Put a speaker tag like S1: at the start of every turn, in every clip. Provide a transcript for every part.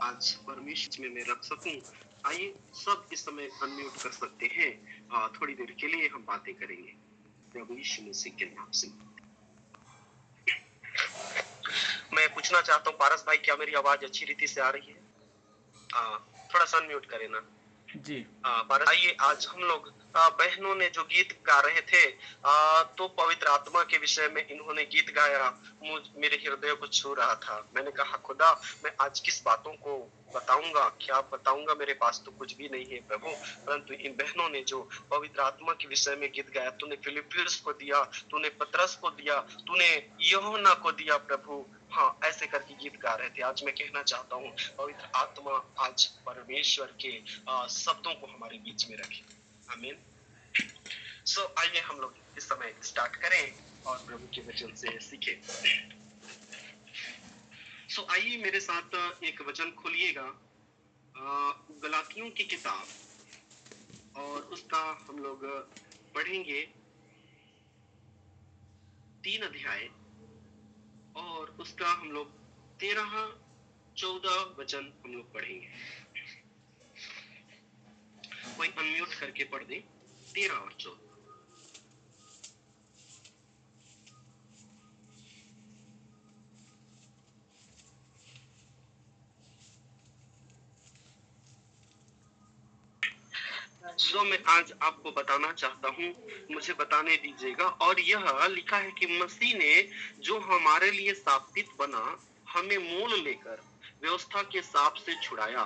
S1: आज परमेश्वर में मैं रख सकूं। आइए सब इस समय अनम्यूट कर सकते हैं। थोड़ी देर के लिए हम बातें करेंगे प्रभु यीशु मसीह के नाम से। मैं पूछना चाहता हूँ पारस भाई, क्या मेरी आवाज अच्छी रीति से आ रही है? थोड़ा सा अनम्यूट करें ना
S2: जी।
S1: पारस। आइए आज हम लोग बहनों ने जो गीत गा रहे थे, तो पवित्र आत्मा के विषय में इन्होंने गीत गाया, मेरे हृदय को छू रहा था। मैंने कहा खुदा, मैं आज किस बातों को बताऊंगा, क्या बताऊंगा, मेरे पास तो कुछ भी नहीं है प्रभु, परंतु इन बहनों ने जो पवित्र आत्मा के विषय में गीत गाया, तूने फिलिपियंस को दिया, तूने पतरस को दिया, तूने यूहन्ना को दिया प्रभु। हाँ, ऐसे करके गीत गा रहे थे। आज मैं कहना चाहता हूँ पवित्र आत्मा आज परमेश्वर के शब्दों को हमारे बीच में रखे। आमीन। सो आइए हम लोग इस समय स्टार्ट करें और प्रभु के वचन से सीखें। सो आइए मेरे साथ एक वचन खोलिएगा, गलातियों की किताब, और उसका हम लोग पढ़ेंगे 3 अध्याय, और उसका हम लोग 13-14 वचन हम लोग पढ़ेंगे। कोई अनम्यूट करके पढ़ दे 13 और 14। सो मैं आज आपको बताना चाहता हूँ, मुझे बताने दीजिएगा। और यह लिखा है कि मसीह ने जो हमारे लिए शापित बना, हमें मोल लेकर व्यवस्था के शाप से छुड़ाया,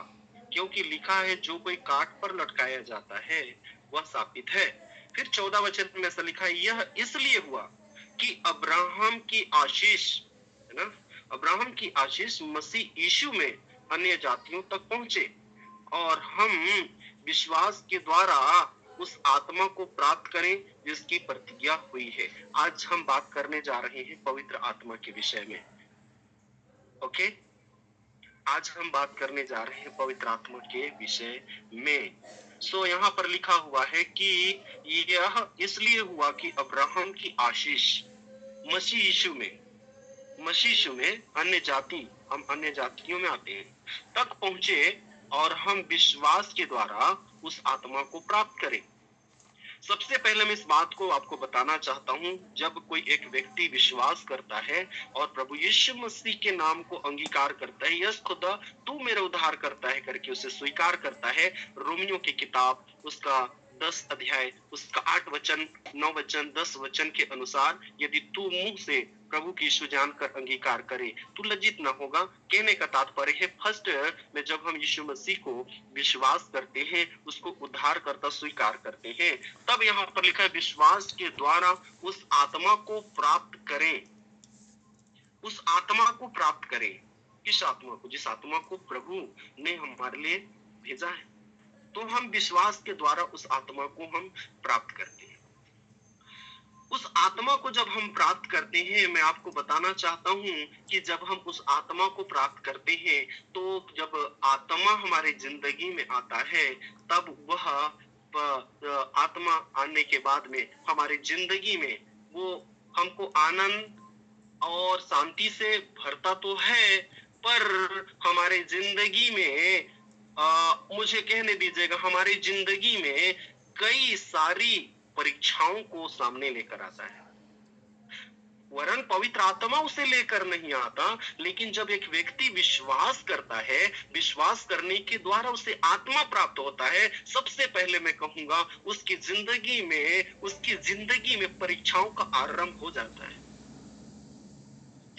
S1: क्योंकि लिखा है जो कोई काट पर लटकाया जाता है वह शापित है। फिर 14 वचन में ऐसा लिखा है, यह इसलिए हुआ कि अब्राहम की आशीष, है ना, अब्राहम की आशीष मसीह यीशु में अन्य जातियों तक पहुंचे, और हम विश्वास के द्वारा उस आत्मा को प्राप्त करें जिसकी प्रतिज्ञा हुई है। आज हम बात करने जा रहे हैं पवित्र आत्मा के विषय में। ओके, आज हम बात करने जा रहे हैं पवित्र आत्मा के विषय में। सो यहाँ पर लिखा हुआ है कि यह इसलिए हुआ कि अब्राहम की आशीष मसीह यीशु में अन्य जाति, हम अन्य जातियों में आते हैं, तक पहुंचे, और हम विश्वास के द्वारा उस आत्मा को प्राप्त करें। सबसे पहले मैं इस बात को आपको बताना चाहता हूं, जब कोई एक व्यक्ति विश्वास करता है और प्रभु यीशु मसीह के नाम को अंगीकार करता है, यस खुदा तू मेरा उद्धार करता है करके उसे स्वीकार करता है, रोमियो की किताब उसका 10 अध्याय उसका 8 वचन, 9 वचन, 10 वचन के अनुसार, यदि तू मुंह से प्रभु की यीशु जानकर अंगीकार करे तू लज्जित न होगा। कहने का तात्पर्य है, फर्स्ट में जब हम यीशु मसीह को विश्वास करते हैं, उसको उद्धार करता स्वीकार करते हैं, तब यहाँ पर लिखा है विश्वास के द्वारा उस आत्मा को प्राप्त करें। उस आत्मा को प्राप्त करें। किस आत्मा को? जिस आत्मा को प्रभु ने हमारे लिए भेजा है। तो हम विश्वास के द्वारा उस आत्मा को हम प्राप्त करते हैं। उस आत्मा को जब हम प्राप्त करते हैं, मैं आपको बताना चाहता हूं कि जब हम उस आत्मा को प्राप्त करते हैं, तो जब आत्मा हमारे जिंदगी में आता है, तब वह आत्मा आने के बाद में हमारे जिंदगी में वो हमको आनंद और शांति से भरता तो है, पर हमारे जिंदगी में मुझे कहने दीजिएगा, हमारी जिंदगी में कई सारी परीक्षाओं को सामने लेकर आता है। वरन पवित्र आत्मा उसे लेकर नहीं आता, लेकिन जब एक व्यक्ति विश्वास करता है, विश्वास करने के द्वारा उसे आत्मा प्राप्त होता है, सबसे पहले मैं कहूंगा उसकी जिंदगी में परीक्षाओं का आरंभ हो जाता है।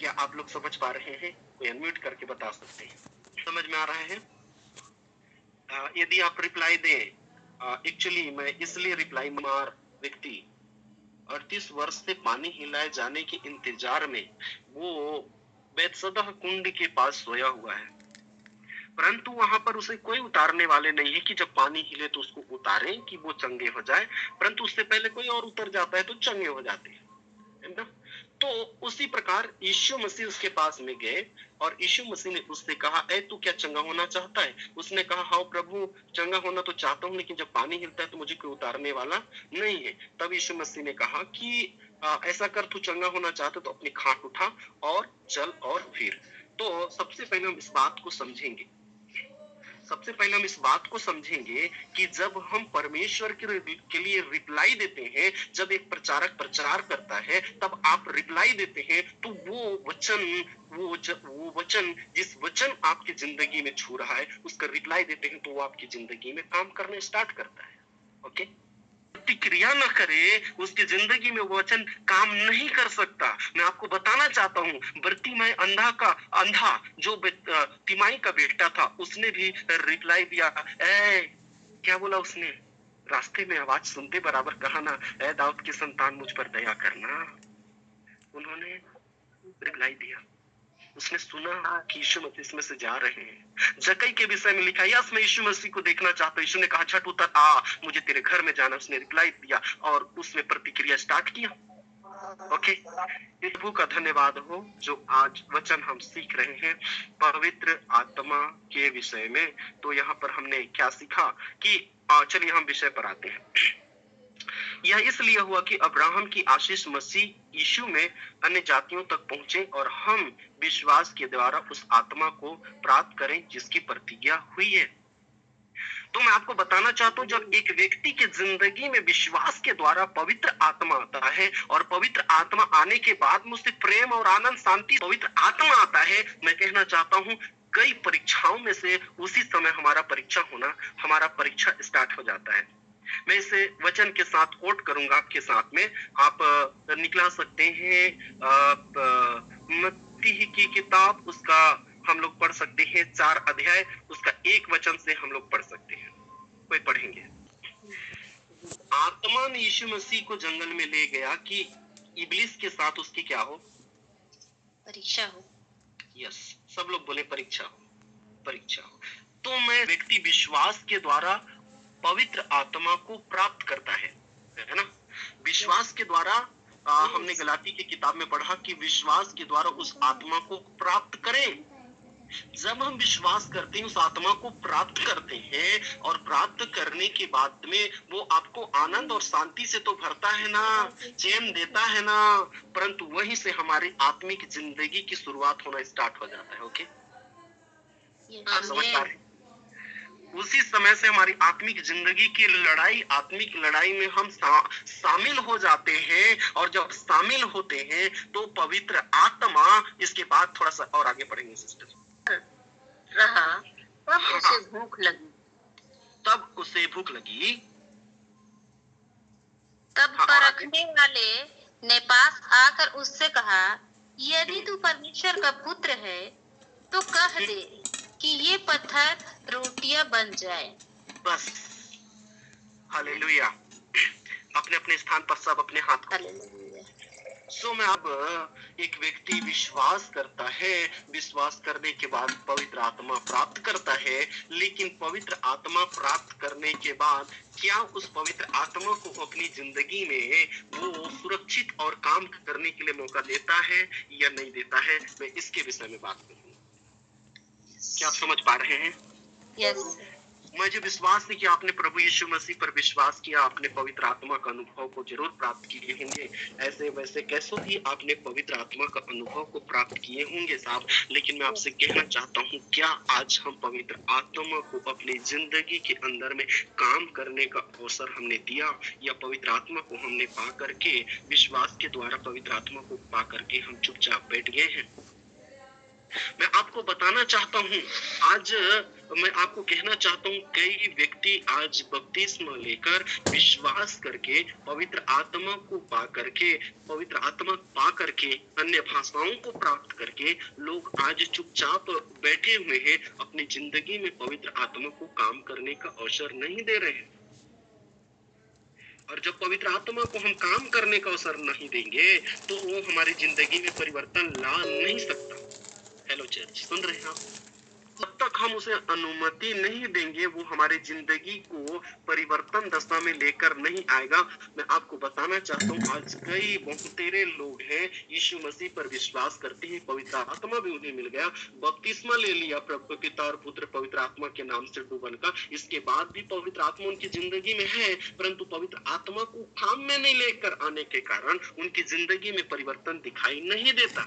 S1: क्या आप लोग समझ पा रहे हैं? कोई अनम्यूट करके बता सकते हैं, समझ में आ रहा है? यदि आप रिप्लाई दें, एक्चुअली मैं इसलिए रिप्लाई मार व्यक्ति 38 वर्ष से पानी हिलाए जाने के इंतजार में वो बेतसदा कुंड के पास सोया हुआ है, परंतु वहां पर उसे कोई उतारने वाले नहीं है कि जब पानी हिले तो उसको उतारें कि वो चंगे हो जाए, परंतु उससे पहले कोई और उतर जाता है तो चंगे हो जाते हैं, है ना? तो उसी प्रकार यीशु मसीह उसके पास में गए, और यीशु मसीह ने उससे कहा, ए तू क्या चंगा होना चाहता है? उसने कहा, हाँ प्रभु, चंगा होना तो चाहता हूँ, लेकिन जब पानी हिलता है तो मुझे कोई उतारने वाला नहीं है। तब यीशु मसीह ने कहा कि ऐसा कर, तू चंगा होना चाहता तो अपनी खाट उठा और चल और फिर। तो सबसे पहले हम इस बात को समझेंगे, सबसे पहले हम इस बात को समझेंगे कि जब हम परमेश्वर के लिए रिप्लाई देते हैं, जब एक प्रचारक प्रचार करता है, तब आप रिप्लाई देते हैं, तो वो वचन जिस वचन आपकी जिंदगी में छू रहा है, उसका रिप्लाई देते हैं, तो वो आपकी जिंदगी में काम करना स्टार्ट करता है। ओके, प्रतिक्रिया न करे, उसकी जिंदगी में वो वचन काम नहीं कर सकता। मैं आपको बताना चाहता हूँ, बर्तिमाई अंधा जो तिमाई का बेटा था, उसने भी रिप्लाई दिया। क्या बोला उसने? रास्ते में आवाज सुनते बराबर कहा ना, ए दाऊद की संतान, मुझ पर दया करना। उन्होंने रिप्लाई दिया। उसने सुना कि यीशु मसीह इसमें से जा रहे हैं। जक्कई के विषय में लिखा, यस मैं यीशु मसीह को देखना चाहता हूँ। यीशु ने कहा, झट उतर आ, मुझे तेरे घर में जाना। उसने रिप्लाई दिया और उसने प्रतिक्रिया स्टार्ट किया। ओके, प्रभु का धन्यवाद हो जो आज वचन हम सीख रहे हैं पवित्र आत्मा के विषय में। तो यहाँ पर हमने क्या सीखा कि चलिए हम विषय पर आते हैं। यह इसलिए हुआ कि अब्राहम की आशीष मसीह यीशु में अन्य जातियों तक पहुंचे और हम विश्वास के द्वारा उस आत्मा को प्राप्त करें जिसकी प्रतिज्ञा हुई है। तो मैं आपको बताना चाहता हूँ, जब एक व्यक्ति की जिंदगी में विश्वास के द्वारा पवित्र आत्मा आता है और पवित्र आत्मा आने के बाद मुझसे प्रेम और आनंद शांति पवित्र आत्मा आता है, मैं कहना चाहता हूँ कई परीक्षाओं में से उसी समय हमारा परीक्षा स्टार्ट हो जाता है। मैं इसे वचन के साथ कोट करूंगा आपके साथ में, आप निकला सकते हैं। मत्ती की किताब, उसका हम लोग पढ़ सकते हैं 4 अध्याय, उसका 1 वचन से हम लोग पढ़ सकते हैं। कोई पढ़ेंगे? आत्मा ने यीशु मसीह को जंगल में ले गया कि इब्लिस के साथ उसकी क्या हो?
S2: परीक्षा हो।
S1: यस, सब लोग बोले परीक्षा हो। तो मैं व्यक्ति विश्वास के द्वारा पवित्र आत्मा को प्राप्त करता है ना? विश्वास के द्वारा हमने गलाती की किताब में पढ़ा कि विश्वास के द्वारा उस आत्मा को प्राप्त करें। जब हम विश्वास करते हैं, उस आत्मा को प्राप्त करते हैं, और प्राप्त करने के बाद में वो आपको आनंद और शांति से तो भरता है ना, चैन देता है ना, परंतु वहीं से हमारी आत्मिक जिंदगी की शुरुआत होना स्टार्ट हो जाता है। ओके, समझ पा रहे? उसी समय से हमारी आत्मिक जिंदगी की आत्मिक लड़ाई में हम शामिल हो जाते हैं, और जब शामिल होते हैं तो पवित्र आत्मा, इसके बाद थोड़ा सा और आगे पढ़ेंगे सिस्टर,
S2: रहा तब उसे भूख लगी। तब परखने वाले ने पास आकर उससे कहा, यदि तू परमेश्वर का पुत्र है तो कह दे कि ये पत्थर रोटियां बन जाए।
S1: बस, हालेलुया। अपने अपने स्थान पर सब अपने हाथ को। सो मैं अब एक व्यक्ति विश्वास करता है, विश्वास करने के बाद पवित्र आत्मा प्राप्त करता है, लेकिन पवित्र आत्मा प्राप्त करने के बाद क्या उस पवित्र आत्मा को अपनी जिंदगी में वो सुरक्षित और काम करने के लिए मौका देता है या नहीं देता है? मैं इसके विषय में बात करूंगा। क्या आप समझ पा रहे हैं?
S2: यस।
S1: मुझे विश्वास है कि आपने प्रभु यीशु मसीह पर विश्वास किया, आपने पवित्र आत्मा का अनुभव को जरूर प्राप्त किए होंगे। ऐसे वैसे कैसो भी आपने पवित्र आत्मा का अनुभव को प्राप्त किए होंगे साहब, लेकिन मैं आपसे कहना चाहता हूँ, क्या आज हम पवित्र आत्मा को अपनी जिंदगी के अंदर में काम करने का अवसर हमने दिया, या पवित्र आत्मा को हमने पा करके, विश्वास के द्वारा पवित्र आत्मा को पा करके हम चुपचाप बैठ गए हैं? मैं आपको बताना चाहता हूँ, आज मैं आपको कहना चाहता हूँ, कई व्यक्ति आज बपतिस्मा लेकर विश्वास करके पवित्र आत्मा को पा करके, पवित्र आत्मा पा करके, अन्य भाषाओं को प्राप्त करके लोग आज चुपचाप बैठे हुए हैं, अपनी जिंदगी में पवित्र आत्मा को काम करने का अवसर नहीं दे रहे हैं। और जब पवित्र आत्मा को हम काम करने का अवसर नहीं देंगे तो वो हमारी जिंदगी में परिवर्तन ला नहीं सकता। हेलो चर्च, सुन रहे हैं आप? जब तक हम उसे अनुमति नहीं देंगे, वो हमारी जिंदगी को परिवर्तन दशा में लेकर नहीं आएगा। मैं आपको बताना चाहता हूँ, आज कई बहुतेरे लोग हैं, यीशु मसीह पर विश्वास करते हैं, पवित्र आत्मा भी उन्हें मिल गया, बपतिस्मा ले लिया प्रभु पिता और पुत्र पवित्र आत्मा के नाम से डूबन का, इसके बाद भी पवित्र आत्मा उनकी जिंदगी में है, परंतु पवित्र आत्मा को काम में नहीं लेकर आने के कारण उनकी जिंदगी में परिवर्तन दिखाई नहीं देता।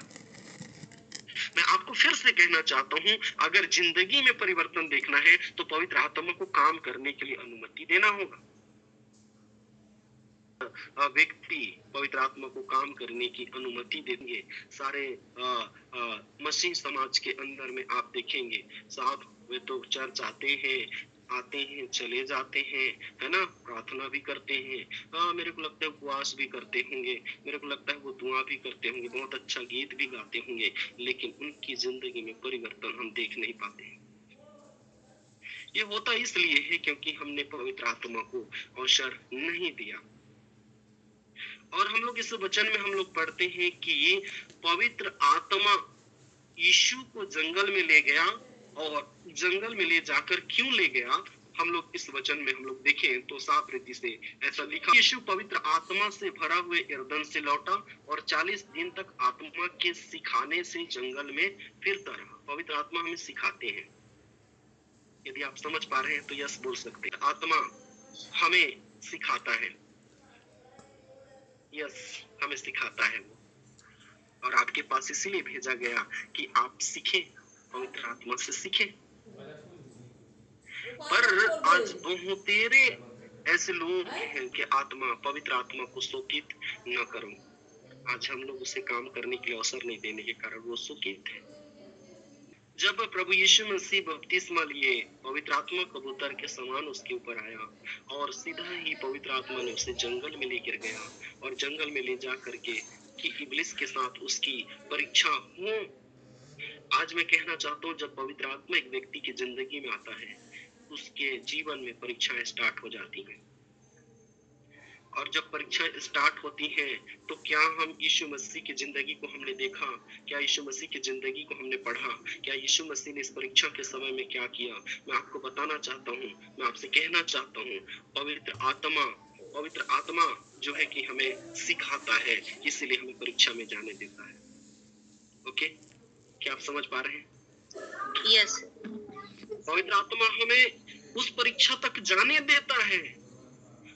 S1: मैं आपको फिर से कहना चाहता हूँ, अगर जिंदगी में परिवर्तन देखना है तो पवित्र आत्मा को काम करने के लिए अनुमति देना होगा। व्यक्ति पवित्र आत्मा को काम करने की अनुमति देंगे, सारे मसीह समाज के अंदर में आप देखेंगे साहब, वे तो चर्च आते हैं चले जाते हैं, है ना, प्रार्थना भी करते हैं, मेरे को लगता है उपवास भी करते होंगे, मेरे को लगता है वो दुआ भी करते होंगे, बहुत अच्छा गीत भी गाते होंगे, लेकिन उनकी जिंदगी में परिवर्तन हम देख नहीं पाते। ये होता इसलिए है क्योंकि हमने पवित्र आत्मा को अवसर नहीं दिया। और हम लोग इस वचन में हम लोग पढ़ते हैं कि पवित्र आत्मा यीशु को जंगल में ले गया, और जंगल में ले जाकर क्यों ले गया, हम लोग इस वचन में हम लोग देखें तो साफ रीति से ऐसा लिखा, यीशु पवित्र आत्मा से भरा हुए यरदन से लौटा और 40 दिन तक आत्मा के सिखाने से जंगल में फिरता रहा। पवित्र आत्मा हमें सिखाते हैं। यदि आप समझ पा रहे हैं तो यस बोल सकते हैं। आत्मा हमें सिखाता है, यस हमें सिखाता है वो, और आपके पास इसीलिए भेजा गया कि आप सीखें, पवित्र आत्मा से सीखें। पर आज बहुतेरे ऐसे लोग हैं कि पवित्र आत्मा को शोकित न करो। आज हम लोग उसे काम करने के लिए अवसर नहीं देने के कारण वो शोकित है। जब प्रभु यीशु मसीह बपतिस्मा लिए, पवित्र आत्मा कबूतर के समान उसके ऊपर आया और सीधा ही पवित्र आत्मा ने उसे जंगल में लेकर गया और जंगल में ले जा करके कि इब्लिस के साथ उसकी परीक्षा हो। आज मैं कहना चाहता हूँ, जब पवित्र आत्मा एक व्यक्ति की जिंदगी में आता है, उसके जीवन में परीक्षाएं स्टार्ट हो जाती हैं। और जब परीक्षा स्टार्ट होती है तो क्या हम यीशु मसीह की जिंदगी को हमने देखा, क्या यीशु मसीह की जिंदगी को हमने पढ़ा, क्या यीशु मसीह ने इस परीक्षा के समय में क्या किया? मैं आपको बताना चाहता हूँ, मैं आपसे कहना चाहता हूँ, पवित्र आत्मा जो है कि हमें सिखाता है, इसीलिए हमें परीक्षा में जाने देता है। ओके, क्या आप समझ पा रहे हैं?
S2: यस।
S1: पवित्र आत्मा हमें उस परीक्षा तक जाने देता है,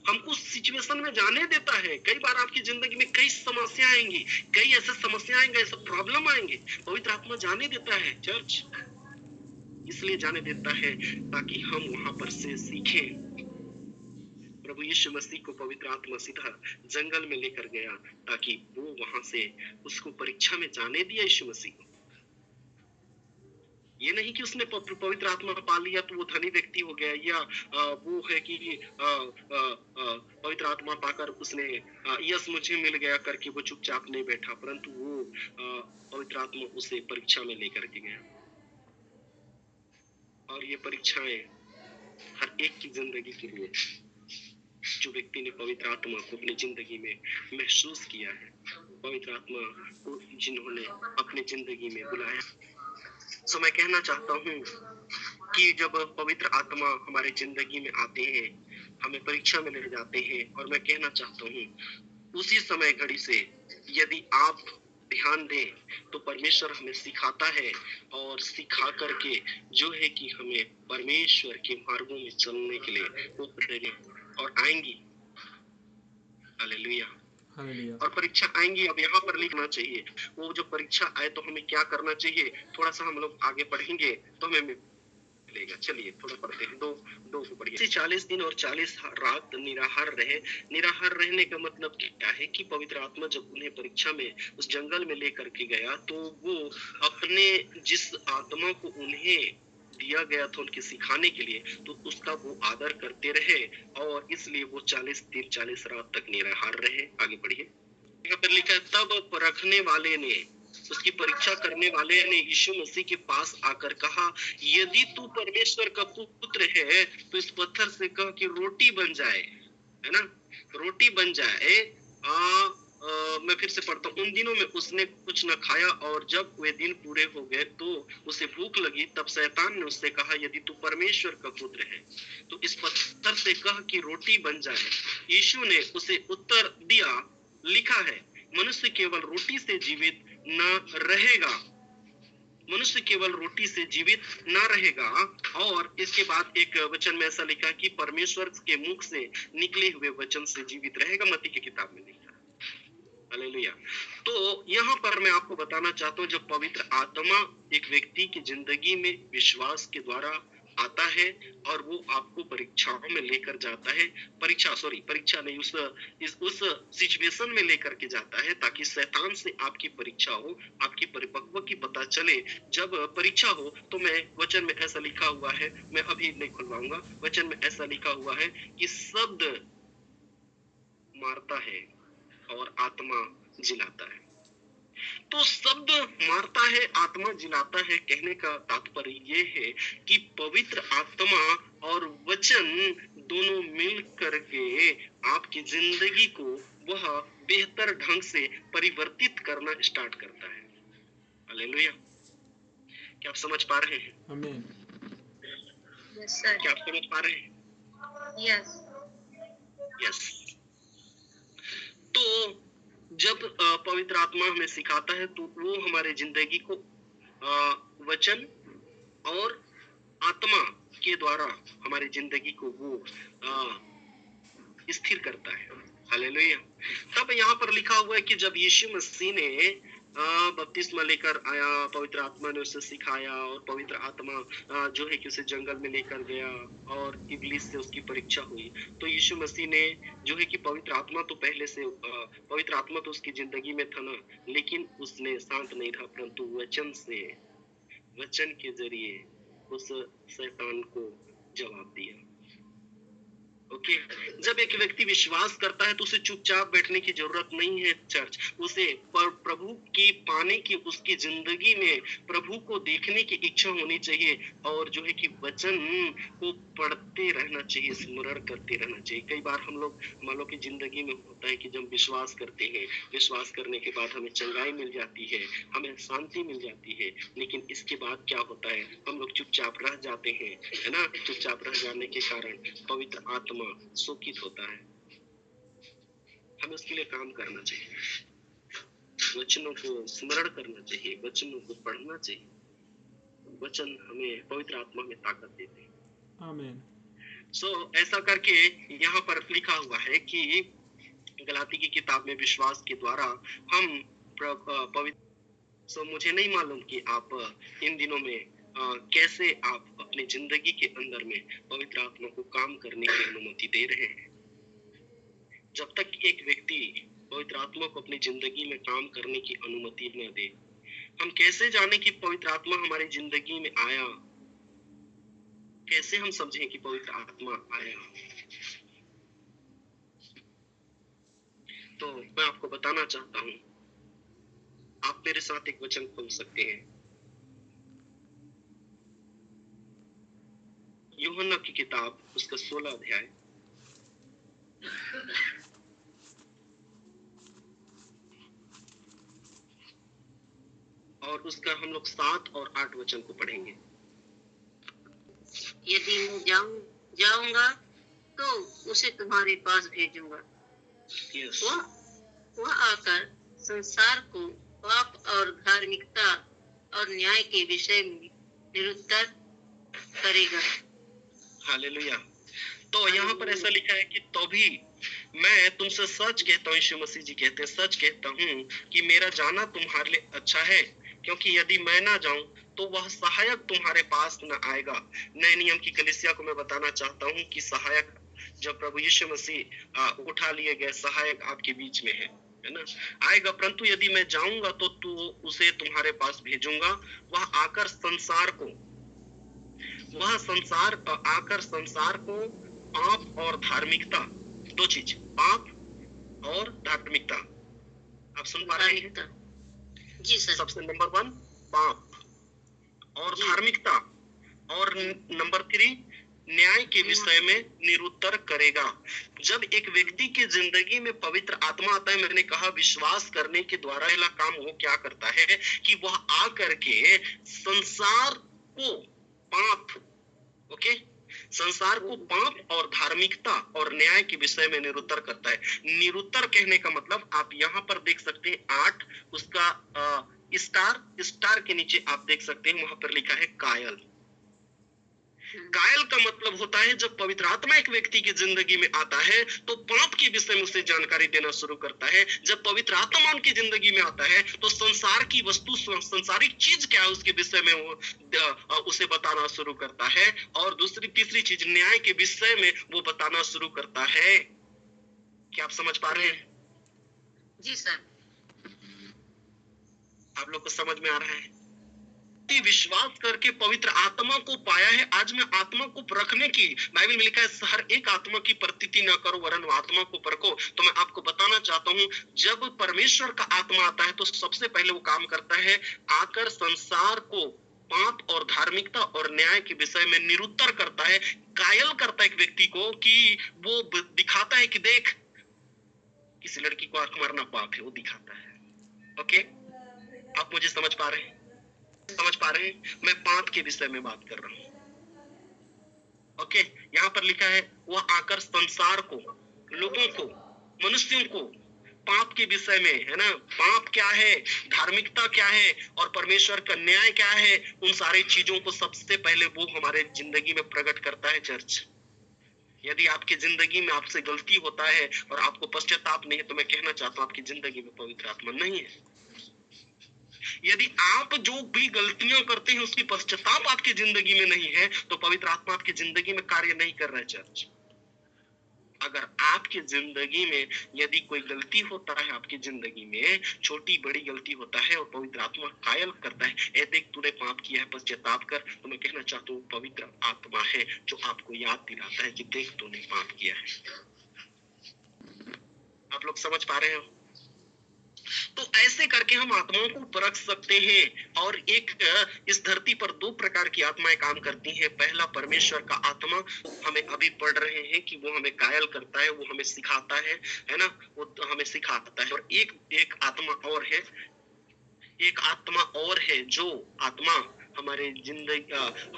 S1: हमको सिचुएशन में जाने देता है। कई बार आपकी जिंदगी में कई समस्या आएंगी, कई ऐसे समस्या आएंगे, ऐसे प्रॉब्लम आएंगे, पवित्र आत्मा जाने देता है चर्च, इसलिए जाने देता है ताकि हम वहां पर से सीखें। प्रभु यीशु मसीह को पवित्र आत्मा सीधा जंगल में लेकर गया ताकि वो वहां से उसको परीक्षा में जाने दिया यीशु मसीह को। ये नहीं कि उसने पवित्र आत्मा पा लिया तो वो धनी व्यक्ति हो गया, या वो है कि पवित्र आत्मा पाकर उसने यस मुझे मिल गया करके वो चुपचाप नहीं बैठा, परंतु वो पवित्र आत्मा उसे परीक्षा में लेकर के गया। और ये परीक्षाएं हर एक की जिंदगी के लिए, जो व्यक्ति ने पवित्र आत्मा को अपनी जिंदगी में महसूस किया है, पवित्र आत्मा को जिन्होंने अपनी जिंदगी में बुलाया। सो मैं कहना चाहता हूँ कि जब पवित्र आत्मा हमारी जिंदगी में आते हैं, हमें परीक्षा में ले जाते हैं, और मैं कहना चाहता हूँ उसी समय घड़ी से यदि आप ध्यान दें तो परमेश्वर हमें सिखाता है और सिखा करके जो है कि हमें परमेश्वर के मार्गों में चलने के लिए वो प्रेरित और आएंगी। हालेलुया। और परीक्षा आएंगी। अब यहाँ पर लिखना चाहिए, वो जो परीक्षा आए तो हमें क्या करना चाहिए, थोड़ा सा हम लोग आगे पढ़ेंगे तो हमें मिलेगा। चलिए थोड़ा पढ़ते हैं, दो को पढ़िए। 40 दिन और 40 रात निराहार रहे। निराहार रहने का मतलब क्या है कि पवित्र आत्मा जब उन्हें परीक्षा में उस जंगल में लेकर के गया तो वो अपने जिस आत्मा को उन्हें दिया गया था उनके सिखाने के लिए, तो उसका वो आदर करते रहे, और इसलिए वो 40 दिन 40 रात तक निराहार रहे। आगे बढ़िए। यहाँ पर लिखा है, तब परखने वाले ने, उसकी परीक्षा करने वाले ने यीशु मसीह के पास आकर कहा, यदि तू परमेश्वर का पुत्र है तो इस पत्थर से कह कि रोटी बन जाए, है ना, रोटी बन जाए। मैं फिर से पढ़ता हूँ। उन दिनों में उसने कुछ न खाया, और जब वे दिन पूरे हो गए तो उसे भूख लगी। तब शैतान ने उससे कहा, यदि तू परमेश्वर का पुत्र है तो इस पत्थर से कह कि रोटी बन जाए। यीशु ने उसे उत्तर दिया, लिखा है, मनुष्य केवल रोटी से जीवित न रहेगा, मनुष्य केवल रोटी से जीवित न रहेगा। और इसके बाद एक वचन में ऐसा लिखा कि परमेश्वर के मुख से निकले हुए वचन से जीवित रहेगा। मत्ती की किताब में लिखा है। हालेलुया। तो यहाँ पर मैं आपको बताना चाहता हूँ, जब पवित्र आत्मा एक व्यक्ति की जिंदगी में विश्वास के द्वारा आता है और वो आपको परीक्षाओं में लेकर जाता है, परीक्षा नहीं, उस सिचुएशन में लेकर के जाता है ताकि शैतान से आपकी परीक्षा हो, आपकी परिपक्व की पता चले। जब परीक्षा हो तो मैं वचन में ऐसा लिखा हुआ है, मैं अभी नहीं खुलवाऊंगा, वचन में ऐसा लिखा हुआ है कि शब्द मारता है और आत्मा जिलाता है। तो शब्द मारता है, आत्मा जिलाता है, कहने का तात्पर्य ये है कि पवित्र आत्मा और वचन दोनों मिल करके आपकी जिंदगी को वह बेहतर ढंग से परिवर्तित करना स्टार्ट करता है। हालेलुया। क्या आप समझ पा रहे हैं?
S3: आमीन।
S2: Yes sir.
S1: क्या आप समझ पा रहे हैं?
S2: यस।
S1: यस। तो जब पवित्र आत्मा हमें सिखाता है तो वो हमारे जिंदगी को वचन और आत्मा के द्वारा हमारी जिंदगी को वो स्थिर करता है। हालेलुया। तब यहाँ पर लिखा हुआ है कि जब यीशु मसीह ने बपतिस्मा लेकर आया, पवित्र आत्मा ने उसे सिखाया और पवित्र आत्मा जो है कि उसे जंगल में लेकर गया और इब्लीस से उसकी परीक्षा हुई, तो यीशु मसीह ने जो है कि पवित्र आत्मा तो पहले से पवित्र आत्मा तो उसकी जिंदगी में था ना, लेकिन उसने शांत नहीं रहा, परंतु वचन के जरिए उस शैतान को जवाब दिया। ओके। जब एक व्यक्ति विश्वास करता है तो उसे चुपचाप बैठने की जरूरत नहीं है चर्च, उसे प्रभु की पाने की, उसकी जिंदगी में प्रभु को देखने की इच्छा होनी चाहिए और जो है कि वचन को पढ़ते रहना चाहिए, स्मरण करते रहना चाहिए। कई बार हम लोग की जिंदगी में होता है कि जब विश्वास करते हैं, विश्वास करने के बाद हमें चंगाई मिल जाती है, हमें शांति मिल जाती है, लेकिन इसके बाद क्या होता है, हम लोग चुपचाप रह जाते हैं, है ना। चुपचाप रह जाने के कारण पवित्र आत्मा शोकित होता है। हमें उसके लिए काम करना चाहिए, वचनों को स्मरण करना चाहिए, वचनों को पढ़ना चाहिए। वचन हमें, पवित्र आत्मा में ताकत देते हैं।
S3: आमीन।
S1: ऐसा करके यहाँ पर लिखा हुआ है कि गलाती की किताब में विश्वास के द्वारा हम पवित्र। मुझे नहीं मालूम कि आप इन दिनों में कैसे आप अपनी जिंदगी के अंदर में पवित्र आत्मा को काम करने की अनुमति दे रहे हैं। जब तक एक व्यक्ति पवित्र आत्मा को अपनी जिंदगी में काम करने की अनुमति न दे, हम कैसे जाने कि पवित्र आत्मा हमारी जिंदगी में आया? कैसे हम समझें कि पवित्र आत्मा आया? तो मैं आपको बताना चाहता हूं, आप मेरे साथ एक वचन खोल सकते हैं, यूहन्ना की किताब, उसका 16 अध्याय और उसका हम लोग 7 और 8 वचन को पढ़ेंगे।
S2: यदि मैं जाऊंगा तो उसे तुम्हारे पास भेजूंगा।
S1: yes.
S2: वह आकर संसार को पाप और धार्मिकता और न्याय के विषय में निरुत्तर करेगा।
S1: हालेलुया। तो यहाँ पर ऐसा लिखा है कि तो भी मैं तुमसे सच कहता हूँ, यीशु मसीह जी कहते हैं, सच कहता हूँ कि मेरा जाना तुम्हारे लिए अच्छा है, क्योंकि यदि मैं ना जाऊं तो वह सहायक तुम्हारे पास न आएगा। नए नियम की कलीसिया को मैं बताना चाहता हूँ कि सहायक, जब प्रभु यीशु मसीह उठा लिए गए, सहायक आपके बीच में है ना, आएगा। परंतु यदि मैं जाऊंगा तो उसे तुम्हारे पास भेजूंगा। वह आकर संसार को पाप और धार्मिकता, दो चीज, पाप और धार्मिकता, आप सुन पा रहे हैं?
S2: जी सर।
S1: सबसे नंबर 1 पाप और धार्मिकता, और नंबर 3 न्याय के विषय में निरुत्तर करेगा। जब एक व्यक्ति की जिंदगी में पवित्र आत्मा आता है, मैंने कहा विश्वास करने के द्वारा पहला काम वो क्या करता है कि वह आकर के संसार को पाप और धार्मिकता और न्याय के विषय में निरुत्तर करता है। निरुत्तर कहने का मतलब आप यहाँ पर देख सकते हैं 8, उसका स्टार के नीचे आप देख सकते हैं, वहां पर लिखा है कायल। कायल का मतलब होता है जब पवित्र आत्मा एक व्यक्ति की जिंदगी में आता है तो पाप के विषय में उसे जानकारी देना शुरू करता है। जब पवित्र आत्मा उनकी जिंदगी में आता है तो संसार की वस्तु, संसारिक चीज क्या है उसके विषय में वो उसे बताना शुरू करता है। और दूसरी तीसरी चीज न्याय के विषय में वो बताना शुरू करता है। क्या आप समझ पा रहे हैं?
S2: जी सर।
S1: आप लोग को समझ में आ रहा है? विश्वास करके पवित्र आत्मा को पाया है। आज मैं आत्मा को परखने की, बाइबल में लिखा है हर एक आत्मा की प्रतीति न करो वरन आत्मा को परखो। तो मैं आपको बताना चाहता हूं, जब परमेश्वर का आत्मा आता है तो सबसे पहले वो काम करता है, आकर संसार को पाप और धार्मिकता और न्याय के विषय में निरुत्तर करता है, कायल करता है एक व्यक्ति को, कि वो दिखाता है कि देख किसी लड़की को आंख मारना पाप है, वो दिखाता है। ओके, आप मुझे समझ पा रहे हैं? समझ पा रहे हैं? मैं पाप के विषय में बात कर रहा हूं। ओके, यहाँ पर लिखा है वह आकर संसार को, लोगों को, मनुष्यों को पाप के विषय में, है ना, पाप क्या है, धार्मिकता क्या है और परमेश्वर का न्याय क्या है, उन सारी चीजों को सबसे पहले वो हमारे जिंदगी में प्रकट करता है। चर्च, यदि आपकी जिंदगी में आपसे गलती होता है और आपको पश्चाताप नहीं है तो मैं कहना चाहता हूं आपकी जिंदगी में पवित्र आत्मा नहीं है। यदि आप जो भी गलतियां करते हैं उसकी पश्चाताप आपकी जिंदगी में नहीं है तो पवित्र आत्मा आपकी जिंदगी में कार्य नहीं कर रहा है। चर्च, अगर आपकी जिंदगी में यदि कोई गलती होता है, आपकी जिंदगी में छोटी बड़ी गलती होता है और पवित्र आत्मा कायल करता है, ए देख तूने पाप किया है पश्चाताप कर, तो मैं कहना चाहता हूँ पवित्र आत्मा है जो आपको याद दिलाता है कि देख तूने पाप किया है। आप लोग समझ पा रहे हो? तो ऐसे करके हम आत्माओं को परख सकते हैं। और एक इस धरती पर दो प्रकार की आत्माएं काम करती हैं। पहला परमेश्वर का आत्मा, हमें अभी पढ़ रहे हैं कि वो हमें कायल करता है, वो हमें सिखाता है ना, वो हमें सिखाता है। और एक आत्मा और है, एक आत्मा और है जो आत्मा हमारे जिंदगी,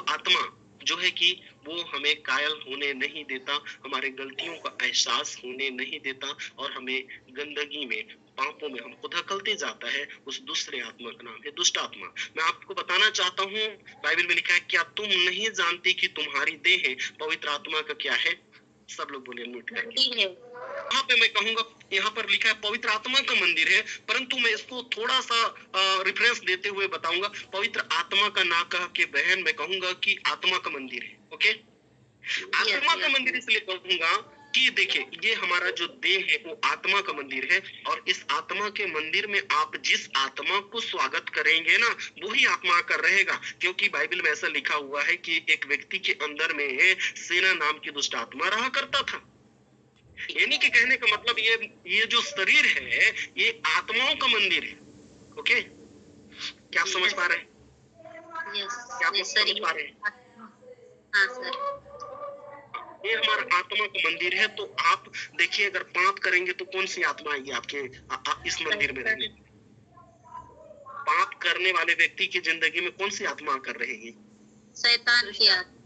S1: आत्मा जो है कि वो हमें कायल होने नहीं देता, हमारे गलतियों का एहसास होने नहीं देता और हमें गंदगी में, पापों में हमको धकेलते जाता है। उस दूसरे आत्मा का नाम है दुष्ट आत्मा। मैं आपको बताना चाहता हूँ, बाइबल में लिखा है क्या तुम नहीं जानते कि तुम्हारी देह पवित्र आत्मा का क्या है? सब लोग बोले म्यूट करके। यहाँ पे मैं कहूंगा, यहाँ पर लिखा है पवित्र आत्मा का मंदिर है, परंतु मैं इसको थोड़ा सा रिफरेंस देते हुए बताऊंगा। पवित्र आत्मा का ना कह के बहन मैं कहूंगा कि आत्मा का मंदिर है। ओके, आत्मा का मंदिर इसलिए कहूंगा कि देखिए ये हमारा जो देह है वो आत्मा का मंदिर है और इस आत्मा के मंदिर में आप जिस आत्मा को स्वागत करेंगे ना वही आत्मा आकर रहेगा। क्योंकि बाइबल में ऐसा लिखा हुआ है कि एक व्यक्ति के अंदर में सेना नाम की दुष्ट आत्मा रहा करता था। यानी कि कहने का मतलब ये जो शरीर है ये आत्माओं का मंदिर है। ओके, क्या आप समझ पा रहे हैं? क्या आप समझ पा रहे हैं?
S2: हाँ सर,
S1: ये हमारा आत्मा का मंदिर है। तो आप देखिए अगर पाप करेंगे तो कौन सी आत्मा आएगी आपके इस मंदिर में रहने? पाप करने वाले व्यक्ति की जिंदगी में कौन सी आत्मा आकर रहेगी?
S2: शैतान की आत्मा।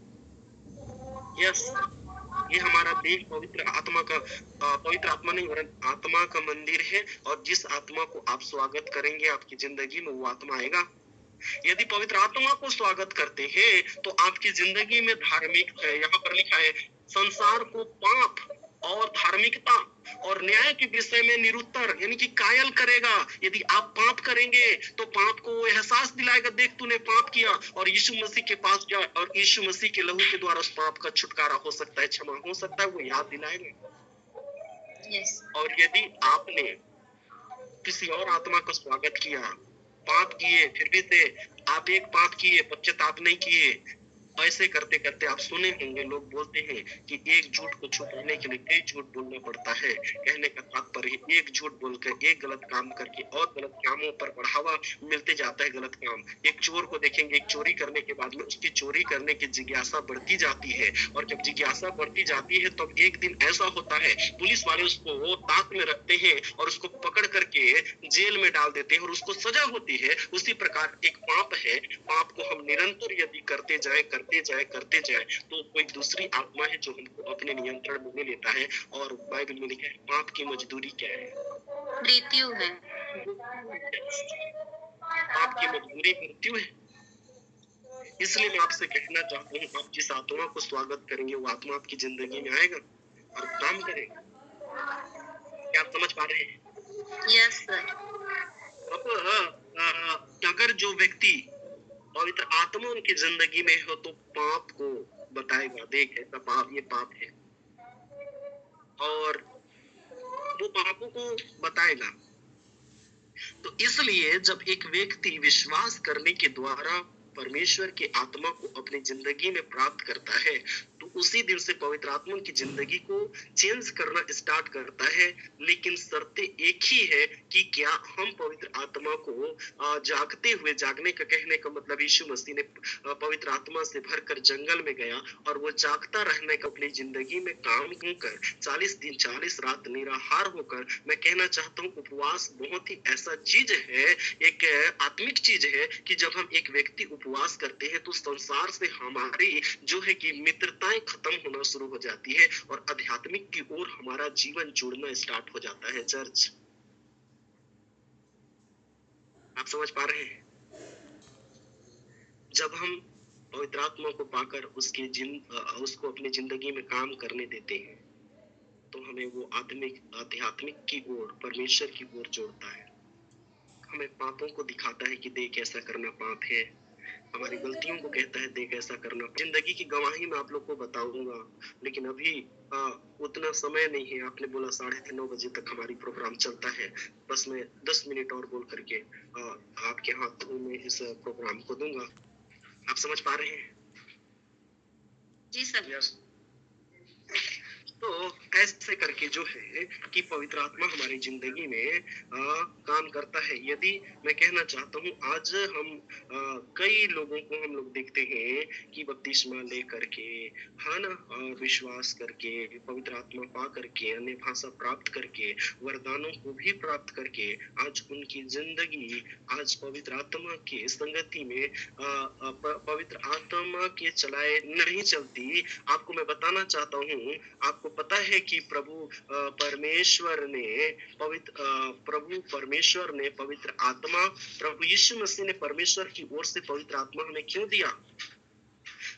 S1: यस, ये हमारा देह पवित्र आत्मा का, पवित्र आत्मा नहीं वरन आत्मा का मंदिर है। और जिस आत्मा को आप स्वागत करेंगे आपकी जिंदगी में वो आत्मा आएगा। यदि पवित्र आत्मा को स्वागत करते हैं तो आपकी जिंदगी में धार्मिक, यहाँ पर लिखा है संसार को पाप और धार्मिकता और न्याय के विषय में निरुत्तर यानी कि कायल करेगा। यदि आप पाप करेंगे तो पाप को एहसास दिलाएगा, देख तूने पाप किया और यीशु मसीह के पास जा और यीशु मसीह के लहू के द्वारा उस पाप का छुटकारा हो सकता है, क्षमा हो सकता है, वो याद दिलाएगा। और यदि आपने किसी और आत्मा का स्वागत किया, पाप किए, फिर भी से आप एक पाप किए, पश्चाताप नहीं किए, ऐसे करते करते आप सुने होंगे लोग बोलते हैं कि एक झूठ को छुपाने के लिए कई झूठ बोलना पड़ता है। कहने का तात्पर्य एक झूठ बोलकर एक गलत काम करके और गलत कामों पर बढ़ावा मिलते जाता है। गलत काम, एक चोर को देखेंगे, एक चोरी करने के बाद में उसकी चोरी करने की जिज्ञासा बढ़ती जाती है और जब जिज्ञासा बढ़ती जाती है तब एक दिन ऐसा होता है पुलिस वाले उसको ताक में रखते हैं और उसको पकड़ करके जेल में डाल देते हैं और उसको सजा होती है। उसी प्रकार एक पाप है, पाप को हम निरंतर यदि करते जाए तो कोई दूसरी आत्मा है जो हमको अपने नियंत्रण में ले लेता है। और बाइबल में लिखा है पाप की मजदूरी क्या है?
S2: मृत्यु है।
S1: पाप की मजदूरी मृत्यु है। इसलिए मैं आपसे कहना चाहता हूँ, आप जिस आत्मा को स्वागत करेंगे वो आत्मा आपकी जिंदगी में आएगा और काम करेगा। क्या आप समझ पा रहे हैं?
S2: Yes sir.
S1: अब अगर जो व्यक्ति पवित्र आत्मा उनकी जिंदगी में हो तो पाप को बताएगा, देख ऐसा पाप, ये पाप है, और वो पापों को बताएगा। तो इसलिए जब एक व्यक्ति विश्वास करने के द्वारा परमेश्वर की आत्मा को अपनी जिंदगी में प्राप्त करता है तो उसी दिन से पवित्र आत्मा की जिंदगी को चेंज करना स्टार्ट करता है। लेकिन शर्त एक ही है कि क्या हम पवित्र आत्मा को जागते हुए, जागने का कहने का मतलब यीशु मसीह ने पवित्र आत्मा से भरकर जंगल में गया और वो जागता रहने का अपनी जिंदगी में काम कर 40 दिन 40 रात निराहार होकर, मैं कहना चाहता हूँ उपवास बहुत ही ऐसा चीज है, एक आत्मिक चीज है कि जब हम एक व्यक्ति उपवास करते हैं तो संसार से हमारी जो है कि मित्रताएं खत्म होना शुरू हो जाती है और आध्यात्मिक की ओर हमारा जीवन जुड़ना स्टार्ट हो जाता है। चर्च, आप समझ पा रहे हैं? जब हम पवित्र आत्मा को पाकर उसको अपनी जिंदगी में काम करने देते हैं तो हमें वो आध्यात्मिक की ओर, परमेश्वर की ओर जोड़ता है। हमें पापों को दिखाता है कि देख ऐसा करना पाप है, हमारी गलतियों को कहता है देख ऐसा करना। जिंदगी की गवाही मैं आप लोग को बताऊंगा, लेकिन अभी उतना समय नहीं है। आपने बोला 9:30 बजे तक हमारी प्रोग्राम चलता है, बस मैं 10 मिनट और बोल करके आपके हाथों में इस प्रोग्राम को दूंगा। आप समझ पा रहे हैं?
S2: जी सर।
S1: यस। तो ऐसे करके जो है कि पवित्र आत्मा हमारी जिंदगी में काम करता है। यदि मैं कहना चाहता हूँ, आज हम कई लोगों को हम लोग देखते हैं कि बपतिस्मा ले करके, है ना, और विश्वास करके, पवित्र आत्मा पा करके, अन्य भाषा प्राप्त करके, वरदानों को भी प्राप्त करके, आज उनकी जिंदगी आज पवित्र आत्मा की संगति में पवित्र आत्मा के चलाए नहीं चलती। आपको मैं बताना चाहता हूँ, आपको पता है कि प्रभु परमेश्वर ने पवित्र आत्मा, प्रभु यीशु मसीह ने परमेश्वर की ओर से पवित्र आत्मा हमें क्यों दिया?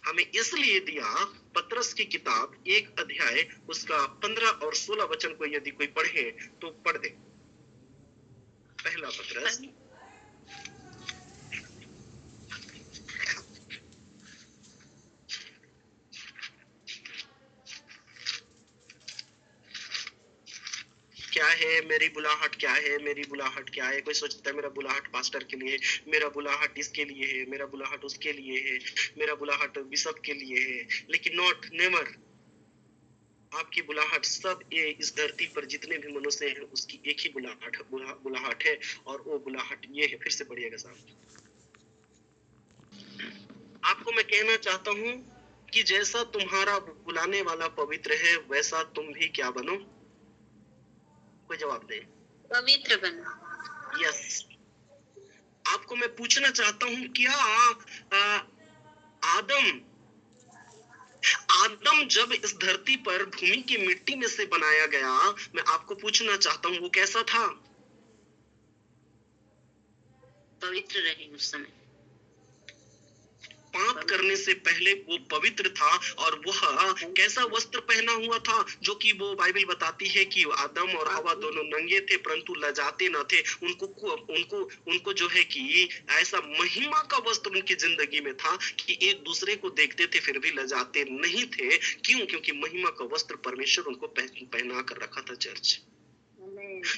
S1: हमें इसलिए दिया, पतरस की किताब 1 अध्याय उसका 15 और 16 वचन को यदि कोई पढ़े तो पढ़ दे। पहला पतरस क्या है मेरी बुलाहट, क्या है मेरी बुलाहट, क्या है? कोई सोचता है मेरा बुलाहट पास्टर के लिए, मेरा बुलाहट इसके लिए है, मेरा बुलाहट उसके लिए है, मेरा बुलाहट बिशप के लिए है, लेकिन नॉट, नेवर। आपकी बुलाहट, सब ये इस धरती पर जितने भी मनुष्य हैं उसकी एक ही बुलाहट है, और वो बुलाहट ये है। फिर से पढ़िएगा साहब। आपको मैं कहना चाहता हूँ कि जैसा तुम्हारा बुलाने वाला पवित्र है वैसा तुम भी क्या बनो? कोई जवाब दे।
S2: पवित्र बनो।
S1: यस। आपको मैं पूछना चाहता हूँ, क्या आदम जब इस धरती पर भूमि की मिट्टी में से बनाया गया, मैं आपको पूछना चाहता हूँ वो कैसा था?
S2: पवित्र रहे उस समय।
S1: पाप करने से पहले वो पवित्र था, और वह कैसा वस्त्र पहना हुआ था? जो कि वो बाइबल बताती है कि आदम और हवा दोनों नंगे थे परंतु लजाते न थे। उनको जो है कि ऐसा महिमा का वस्त्र उनकी जिंदगी में था कि एक दूसरे को देखते थे फिर भी लजाते नहीं थे। क्यों? क्योंकि महिमा का वस्त्र परमेश्वर उनको पहना कर रखा था। चर्च,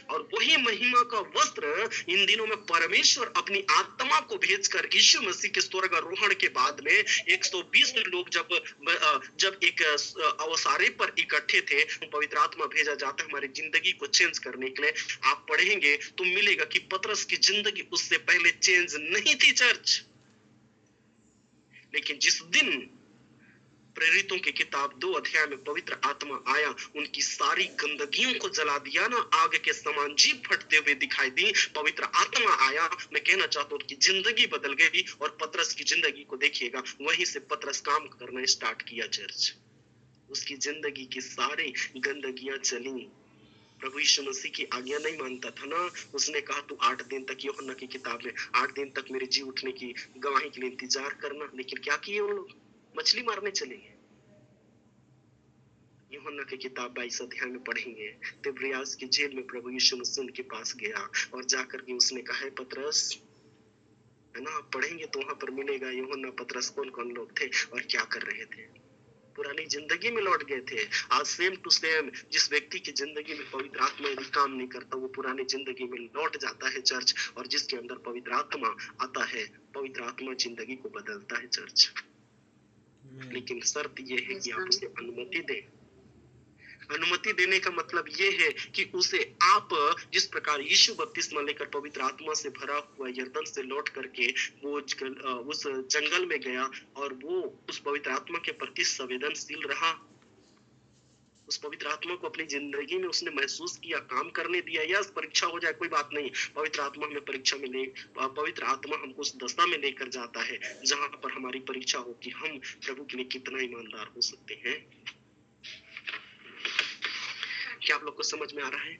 S1: और वही महिमा का वस्त्र इन दिनों में परमेश्वर अपनी आत्मा को भेजकर यीशु मसीह के स्वर्गारोहण के बाद में 120 लोग जब एक अवसारे पर इकट्ठे थे, पवित्र आत्मा भेजा जाता है हमारी जिंदगी को चेंज करने के लिए। आप पढ़ेंगे तो मिलेगा कि पतरस की जिंदगी उससे पहले चेंज नहीं थी। चर्च, लेकिन जिस दिन प्रेरितों की किताब 2 अध्याय में पवित्र आत्मा आया, उनकी सारी गंदगियों को जला दिया ना, आग के समान जीभ फटते हुए दिखाई दी। पवित्र आत्मा आया, मैं कहना चाहता हूँ उनकी जिंदगी बदल गई। और पतरस की जिंदगी को देखिएगा, वहीं से पतरस काम करना स्टार्ट किया। चर्च, उसकी जिंदगी की सारी गंदगियां चली, प्रभु यीशु मसीह की आज्ञा नहीं मानता था ना, उसने कहा तू 8 दिन तक, यूहन्ना की किताब में 8 दिन तक मेरे जी उठने की गवाही के लिए इंतजार करना। लेकिन क्या किए उन लोग? मछली मारने चले गए। यूहन्ना की किताब 22 अध्याय में पढ़ेंगे, तिब्रियास की जेल में प्रभु यीशु मसीह उनके पास गया और जाकर के उसने कहा, पतरस, है ना, आप पढ़ेंगे तो वहां पर मिलेगा यूहन्ना पतरस कौन कौन लोग थे और क्या कर रहे थे। पुरानी जिंदगी में लौट गए थे। आज सेम टू सेम जिस व्यक्ति की जिंदगी में पवित्र आत्मा यदि काम नहीं करता, वो पुरानी जिंदगी में लौट जाता है चर्च, और जिसके अंदर पवित्र आत्मा आता है, पवित्र आत्मा जिंदगी को बदलता है चर्च। लेकिन शर्त ये है कि आप उसे अनुमति दें। अनुमति देने का मतलब ये है कि उसे आप जिस प्रकार यीशु बपतिस्मा लेकर पवित्र आत्मा से भरा हुआ यरदन से लौट करके वो उस जंगल में गया और वो उस पवित्र आत्मा के प्रति संवेदनशील रहा, उस पवित्र आत्मा को अपनी जिंदगी में उसने महसूस किया, काम करने दिया। यस, परीक्षा हो जाए कोई बात नहीं, पवित्र आत्मा हमें परीक्षा में ले, पवित्र आत्मा हमको उस दशा में लेकर जाता है जहां पर हमारी परीक्षा हो कि हम प्रभु के लिए कितना ईमानदार हो सकते हैं। क्या आप लोग को समझ में आ रहा है?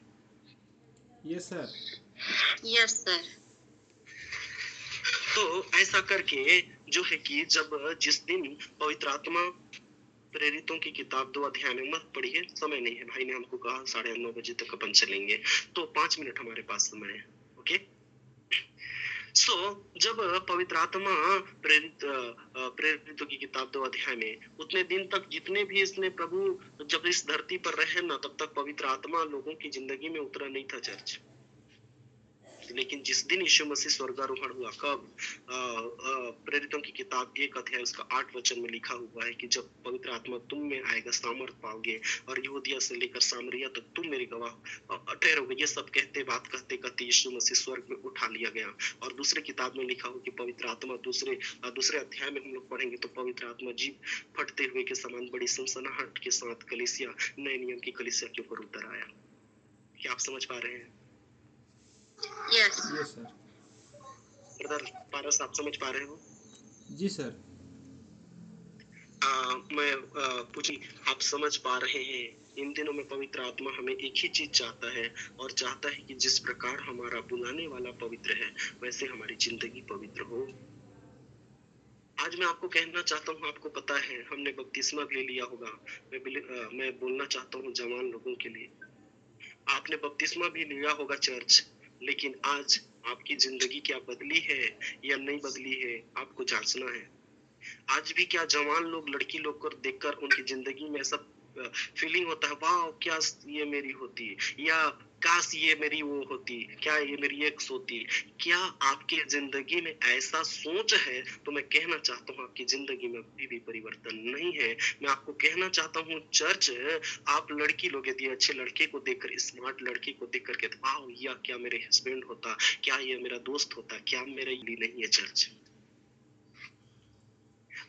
S3: Yes sir.
S2: Yes sir.
S1: तो ऐसा करके जो है कि जब जिस दिन पवित्र आत्मा, प्रेरितों की किताब 2 अध्याय में मत पढ़िए, समय नहीं है, भाई ने हमको कहा 9:30 बजे तक अपन चलेंगे, तो 5 मिनट हमारे पास समय है। ओके, सो जब पवित्र आत्मा प्रेरितों की किताब 2 अध्याय में, उतने दिन तक जितने भी इसने प्रभु जब इस धरती पर रहे ना, तब तक पवित्र आत्मा लोगों की जिंदगी में उतरा नहीं था चर्च। लेकिन जिस दिन यीशु मसीह स्वर्गारोहण हुआ, कब? प्रेरितों की किताब 1 अध्याय उसका 8 वचन में लिखा हुआ है कि जब पवित्र आत्मा तुम में आएगा, सामर्थ पाओगे और यहूदिया से लेकर सामरिया तक तुम मेरे गवाह ठहरोगे। ये सब बात कहते कहते यीशु मसीह स्वर्ग में उठा लिया गया। और दूसरे किताब में लिखा हो कि पवित्र आत्मा, दूसरे अध्याय में हम लोग पढ़ेंगे तो पवित्र आत्मा जीभ फटते हुए के समान बड़ी सनसनाहट के साथ कलीसिया, नए नियम की कलीसिया के ऊपर उतर आया। क्या आप समझ पा रहे हैं?
S2: Yes
S3: sir.
S1: ब्रदर पारस, आप समझ पा रहे हो?
S3: जी सर।
S1: मैं पूछी, आप समझ पा रहे हैं? इन दिनों में पवित्र आत्मा हमें एक ही चीज चाहता है, और चाहता है कि जिस प्रकार हमारा बुलाने वाला पवित्र है, वैसे हमारी जिंदगी पवित्र हो। आज मैं आपको कहना चाहता हूँ, आपको पता है हमने बपतिस्मा भी लिया होगा। मैं बोलना चाहता हूँ जवान लोगों के लिए, आपने बपतिस्मा भी लिया होगा चर्च, लेकिन आज आपकी जिंदगी क्या बदली है या नहीं बदली है, आपको जांचना है। आज भी क्या जवान लोग, लड़की लोग को देखकर उनकी जिंदगी में ऐसा फीलिंग होता है, वाह क्या ये मेरी होती, या काश ये मेरी वो होती, क्या ये मेरी एक्स होती? क्या आपकी जिंदगी में ऐसा सोच है? तो मैं कहना चाहता हूँ आपकी जिंदगी में अभी भी परिवर्तन नहीं है। मैं आपको कहना चाहता हूँ चर्च, आप लड़की लोग यदि अच्छे लड़के को देखकर, स्मार्ट लड़की को देख करके, वाह या क्या मेरे हस्बैंड होता, क्या ये मेरा दोस्त होता, क्या मेरे लिए नहीं है चर्च।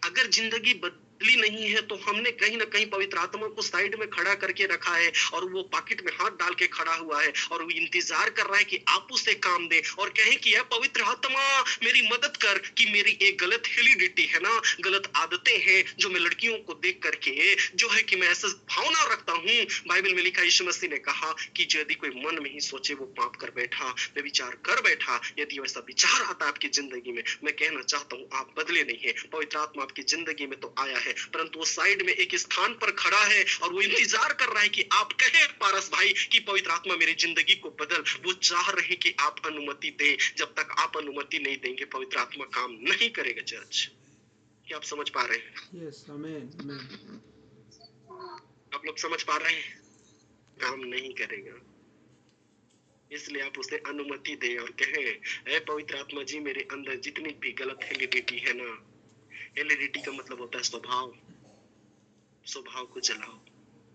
S1: अगर जिंदगी बदली नहीं है तो हमने कहीं ना कहीं पवित्र आत्मा को साइड में खड़ा करके रखा है, और वो पॉकेट में हाथ डाल के खड़ा हुआ है, और वो इंतजार कर रहा है कि आप उसे काम दे और कहें कि यह पवित्र आत्मा मेरी मदद कर, कि मेरी एक गलत हेलिडिटी है ना, गलत आदतें हैं जो मैं लड़कियों को देख करके जो है कि मैं ऐसा भावना रखता हूँ। बाइबल में लिखा, यीशु मसीह ने कहा कि यदि कोई मन में ही सोचे वो पाप कर बैठा, वे विचार कर बैठा। यदि वैसा विचार आता है आपकी जिंदगी में, मैं कहना चाहता हूँ आप बदले नहीं है। पवित्र आत्मा आपकी जिंदगी में तो आया है, परंतु वो साइड में एक स्थान पर खड़ा है और वो इंतजार कर रहा है कि आप कहे पारस भाई कि पवित्र आत्मा मेरी जिंदगी को बदल। वो चाह रहे कि आप अनुमति दें। जब तक आप अनुमति नहीं देंगे, पवित्र आत्मा काम नहीं करेगा चर्च। क्या आप समझ पा रहे हैं?
S3: यस, आमीन।
S1: आप लोग समझ पा रहे हैं? काम नहीं करेगा। इसलिए आप उसे अनुमति दें और कहें, ऐ पवित्र आत्मा जी, मेरे अंदर जितनी भी गलत हेलिडिटी है ना, हेलिडिटी का मतलब होता है स्वभाव को जलाओ।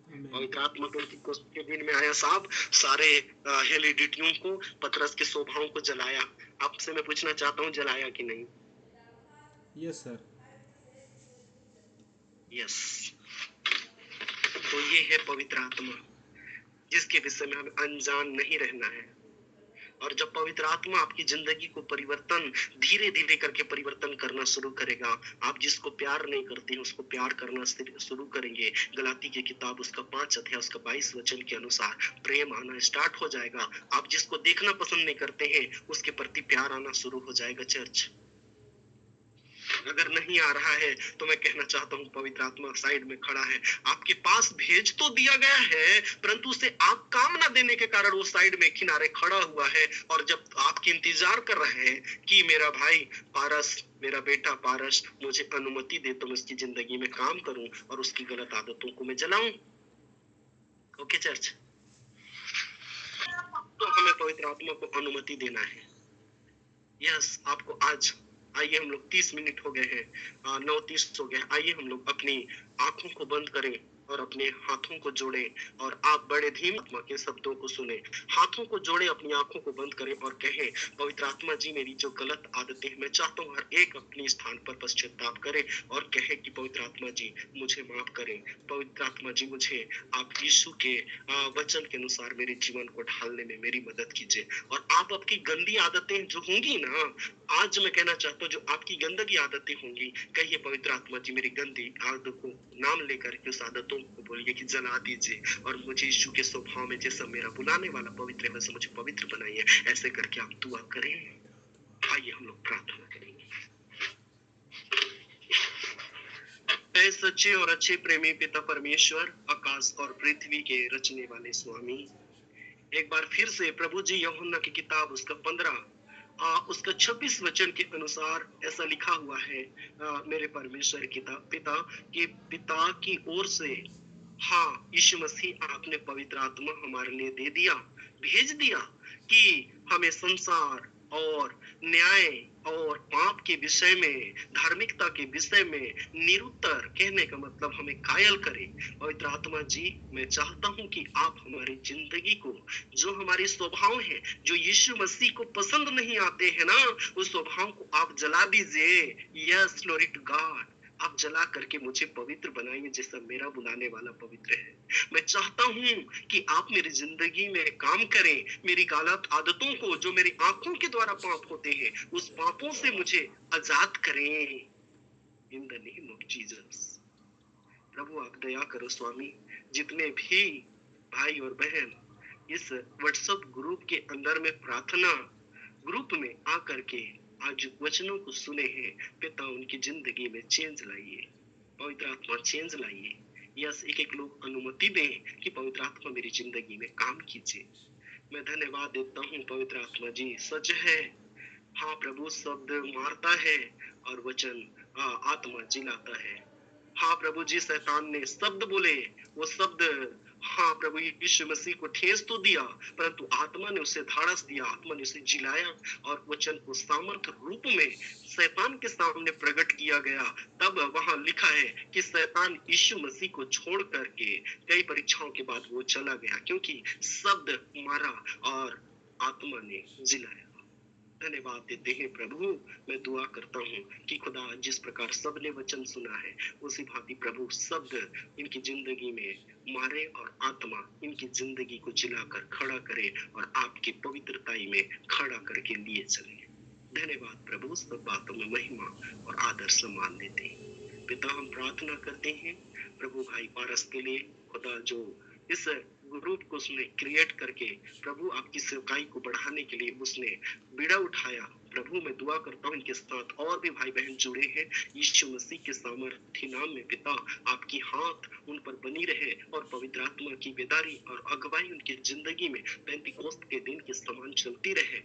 S1: पवित्र आत्मा के दिन में आया साहब, सारे हेलिडिटियों को, पतरस के स्वभाव को जलाया। आपसे मैं पूछना चाहता हूँ, जलाया कि नहीं?
S3: Yes sir.
S1: यस। तो ये है पवित्र आत्मा, जिसके विषय में हमें अनजान नहीं रहना है। और जब पवित्र आत्मा आपकी जिंदगी को परिवर्तन धीरे धीरे करके परिवर्तन करना शुरू करेगा, आप जिसको प्यार नहीं करते हैं उसको प्यार करना शुरू करेंगे। गलाती की किताब उसका 5 अध्याय उसका 22 वचन के अनुसार प्रेम आना स्टार्ट हो जाएगा। आप जिसको देखना पसंद नहीं करते हैं उसके प्रति प्यार आना शुरू हो जाएगा। चर्च अगर नहीं आ रहा है तो मैं कहना चाहता हूँ, पवित्र आत्मा साइड में खड़ा है, आपके पास भेज तो दिया गया है, परंतु उसे आप काम ना देने के कारण वो साइड में किनारे खड़ा हुआ है। और जब आपकी इंतजार कर रहे हैं कि मेरा भाई पारस, मेरा बेटा पारस मुझे अनुमति दे तो मैं उसकी जिंदगी में काम करूं और उसकी गलत आदतों को मैं जलाऊं। ओके चर्च, तो हमें पवित्र आत्मा को अनुमति देना है। यस, आपको आज आइए हम लोग 30 मिनट हो गए हैं, 9:30 हो गए। आइए हम लोग अपनी आंखों को बंद करें और अपने हाथों को जोड़ें और आप बड़े धीमे आत्मा के शब्दों को सुने। हाथों को जोड़े, अपनी आंखों को बंद करें और कहें, पवित्र आत्मा जी मेरी जो गलत आदतें हैं मैं चाहता हूँ हर एक अपने स्थान पर पश्चाताप करे और कहे कि पवित्र आत्मा जी मुझे माफ करें। पवित्र आत्मा जी मुझे आप यीशु के वचन के अनुसार मेरे जीवन को ढालने में मेरी मदद कीजिए। और आप आपकी गंदी आदतें जो होंगी ना, आज मैं कहना चाहता हूँ जो आपकी गंदगी आदतें होंगी, कहिए पवित्र आत्मा जी मेरी गंदी आदतों को नाम लेकर के उस आदतों को बोलिए कि जला दीजिए और मुझे यीशु के स्वभाव में जैसा मेरा बुलाने वाला पवित्र है वैसे मुझे पवित्र बनाइए। ऐसे करके आप दुआ करें। आइए हम लोग प्रार्थना करेंगे। ऐ सच्चे और अच्छे प्रेमी पिता परमेश्वर, आकाश और पृथ्वी के रचने वाले स्वामी, एक बार फिर से प्रभु जी यूहन्ना की किताब उसका 15 उसका 26 वचन के अनुसार ऐसा लिखा हुआ है, मेरे परमेश्वर पिता की ओर से, हाँ यीशु मसीह आपने पवित्र आत्मा हमारे लिए दे दिया, भेज दिया कि हमें संसार और न्याय और पाप के विषय में, धार्मिकता के विषय में निरुत्तर, कहने का मतलब हमें कायल करे। पवित्र आत्मा जी मैं चाहता हूँ कि आप हमारी जिंदगी को, जो हमारे स्वभाव है जो यीशु मसीह को पसंद नहीं आते हैं ना, उस स्वभाव को आप जला दीजिए। यस, ग्लोरी टू गॉड, आप जला करके मुझे पवित्र बनाइए जैसा मेरा बुलाने वाला पवित्र है। मैं चाहता हूँ कि आप मेरी जिंदगी में काम करें, मेरी गलत आदतों को जो मेरी आंखों के द्वारा पाप होते हैं उस पापों से मुझे आजाद करें। In the name of Jesus. प्रभु आप दया करो स्वामी, जितने भी भाई और बहन इस व्हाट्सएप ग्रुप के अंदर में प्रार्थना ग्रुप में आकर के आज वचनों को सुने हैं, पिता उनकी जिंदगी में चेंज लाइए, पवित्र आत्मा चेंज लाइए। यस, एक एक लोग अनुमति दें कि पवित्र आत्मा मेरी जिंदगी में काम कीजिए। मैं धन्यवाद देता हूँ पवित्र आत्मा जी, सच है, हाँ प्रभु शब्द मारता है और वचन आत्मा जिलाता है। हाँ प्रभु जी, शैतान ने शब्द बोले, वो शब्द हाँ प्रभु यीशु मसीह को ठेस तो दिया, परंतु आत्मा ने उसे धाड़स दिया, आत्मा ने उसे जिलाया और वचन को सामर्थ रूप में शैतान के सामने प्रकट किया गया। तब वहां लिखा है कि शैतान यीशु मसीह को छोड़ करके कई परीक्षाओं के बाद वो चला गया, क्योंकि शब्द मारा और आत्मा ने जिलाया। धन्यवाद देते हैं प्रभु। मैं दुआ करता हूँ कि खुदा जिस प्रकार सबने वचन सुना है उसी भांति प्रभु शब्द इनकी जिंदगी में मारे और आत्मा इनकी जिंदगी को जिलाकर खड़ा करे और आपकी पवित्रताई में खड़ा करके लिए चले। धन्यवाद प्रभु, सब बातों में महिमा और आदर सम्मान देते हैं। पिता हम प्रार्थना करते हैं प्रभु भाई पारस के लिए, खुदा जो इस ग्रुप को उसने क्रिएट करके प्रभु आपकी सेवकाई को बढ़ाने के लिए उसने बीड़ा उठाया। प्रभु मैं दुआ करता हूँ इनके साथ और भी भाई बहन जुड़े हैं, यीशु मसीह के सामर्थी नाम में पिता आपकी हाथ उन पर बनी रहे और पवित्र आत्मा की बेदारी और अगुवाई उनकी जिंदगी में पेंतीकोस्त के दिन के समान चलती रहे।